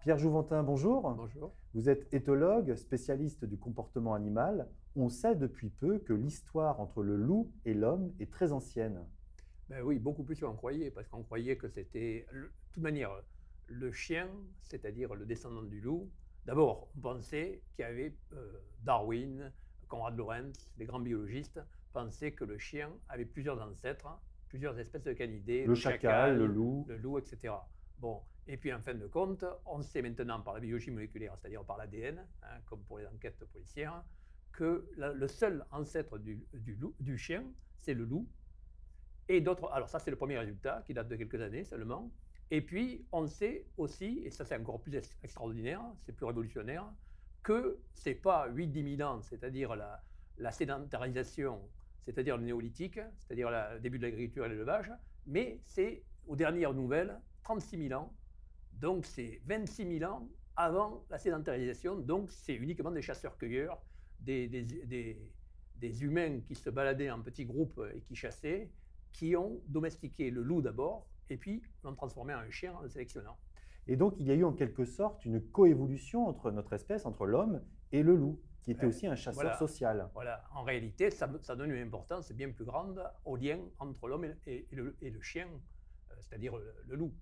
Pierre Jouventin, bonjour. Bonjour. Vous êtes éthologue, spécialiste du comportement animal. On sait depuis peu que l'histoire entre le loup et l'homme est très ancienne. Ben oui, beaucoup plus qu'on croyait, parce qu'on croyait que c'était, de toute manière, le chien, c'est-à-dire le descendant du loup. D'abord, on pensait qu'il y avait Darwin, Konrad Lorenz, les grands biologistes pensaient que le chien avait plusieurs ancêtres, plusieurs espèces de canidés, Le le chacal, le chacal, loup. le loup, etc. Bon, et puis en fin de compte, on sait maintenant par la biologie moléculaire, c'est-à-dire par l'ADN, comme pour les enquêtes policières, que le seul ancêtre du chien, c'est le loup. Et d'autres, alors ça c'est le premier résultat qui date de quelques années seulement. Et puis on sait aussi, et ça c'est encore plus extraordinaire, c'est plus révolutionnaire, que ce n'est pas 8-10 000 ans, c'est-à-dire la sédentarisation, c'est-à-dire le néolithique, c'est-à-dire le début de l'agriculture et l'élevage, mais c'est aux dernières nouvelles 36 000 ans, donc c'est 26 000 ans avant la sédentarisation, donc c'est uniquement des chasseurs-cueilleurs, des humains qui se baladaient en petits groupes et qui chassaient, qui ont domestiqué le loup d'abord, et puis l'ont transformé en un chien en le sélectionnant. Et donc, il y a eu en quelque sorte une coévolution entre notre espèce, entre l'homme et le loup, qui était aussi un chasseur Voilà, social. voilà. En réalité, ça donne une importance bien plus grande au lien entre l'homme et le chien, c'est-à-dire le loup.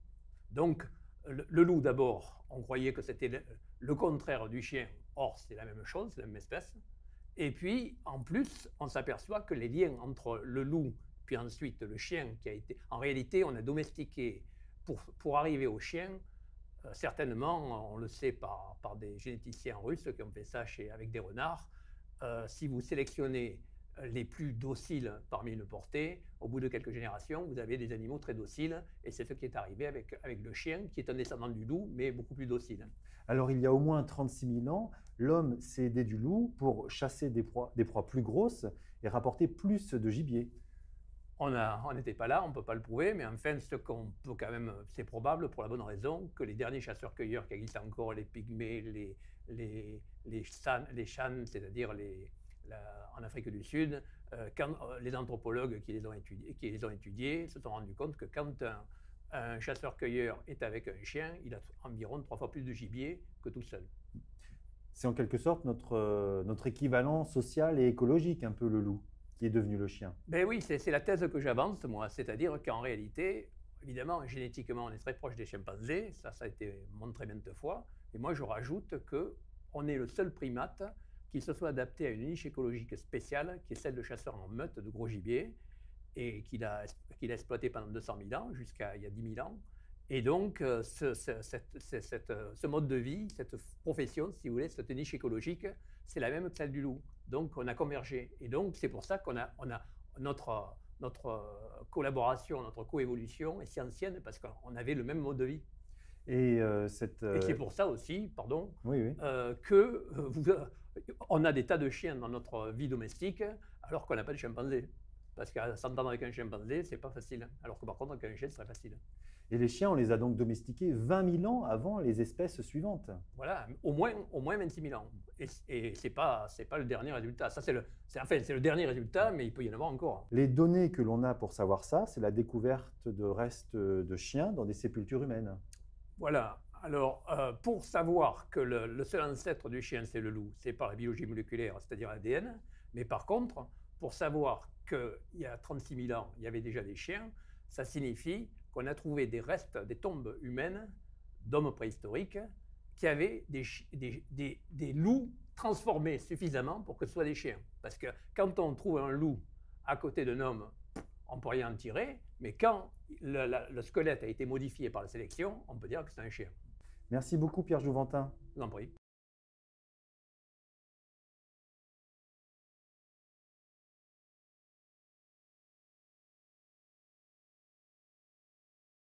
Donc, le loup, d'abord, on croyait que c'était le contraire du chien. Or, c'est la même chose, c'est la même espèce. Et puis, en plus, on s'aperçoit que les liens entre le loup puis ensuite le chien qui a été... En réalité, on a domestiqué, pour arriver au chien, certainement, on le sait par des généticiens russes qui ont fait ça avec des renards, si vous sélectionnez les plus dociles parmi une portée, au bout de quelques générations, vous avez des animaux très dociles, et c'est ce qui est arrivé avec le chien, qui est un descendant du loup, mais beaucoup plus docile. Alors, il y a au moins 36 000 ans, l'homme s'est aidé du loup pour chasser des proies plus grosses et rapporter plus de gibier. On n'était pas là, on ne peut pas le prouver, mais enfin, ce qu'on peut quand même, c'est probable pour la bonne raison que les derniers chasseurs-cueilleurs qui existent encore, les pygmées, les shan, c'est-à-dire en Afrique du Sud, quand les anthropologues qui les ont étudiés se sont rendus compte que quand un chasseur-cueilleur est avec un chien, il a environ 3 fois plus de gibier que tout seul. C'est en quelque sorte notre équivalent social et écologique, un peu le loup, qui est devenu le chien. Ben oui, c'est la thèse que j'avance, moi. C'est-à-dire qu'en réalité, évidemment, génétiquement, on est très proche des chimpanzés. Ça a été montré maintes fois. Et moi, je rajoute qu'on est le seul primate qui se soit adapté à une niche écologique spéciale, qui est celle de chasseurs en meute de gros gibier, et qu'il a exploité pendant 200 000 ans, jusqu'à il y a 10 000 ans. Et donc, ce mode de vie, cette profession, si vous voulez, cette niche écologique, c'est la même que celle du loup. Donc, on a convergé. Et donc, c'est pour ça qu'on a notre collaboration, notre coévolution est si ancienne, parce qu'on avait le même mode de vie. Et c'est pour ça aussi, pardon, oui, oui. on a des tas de chiens dans notre vie domestique, alors qu'on n'a pas de chimpanzés. Parce que s'entendre avec un chimpanzé, c'est pas facile. Alors que par contre, avec un chien, c'est très facile. Et les chiens, on les a donc domestiqués 20 000 ans avant les espèces suivantes. Voilà, au moins 26 000 ans. Et c'est pas le dernier résultat. Ça, c'est le dernier résultat, mais il peut y en avoir encore. Les données que l'on a pour savoir ça, c'est la découverte de restes de chiens dans des sépultures humaines. Voilà. Alors, pour savoir que le seul ancêtre du chien, c'est le loup, c'est par la biologie moléculaire, c'est-à-dire l'ADN. Mais par contre, pour savoir qu'il y a 36 000 ans, il y avait déjà des chiens, ça signifie qu'on a trouvé des restes, des tombes humaines d'hommes préhistoriques qui avaient des loups transformés suffisamment pour que ce soit des chiens. Parce que quand on trouve un loup à côté d'un homme, on ne peut rien en tirer, mais quand le squelette a été modifié par la sélection, on peut dire que c'est un chien. Merci beaucoup Pierre Jouventin. Je vous en prie.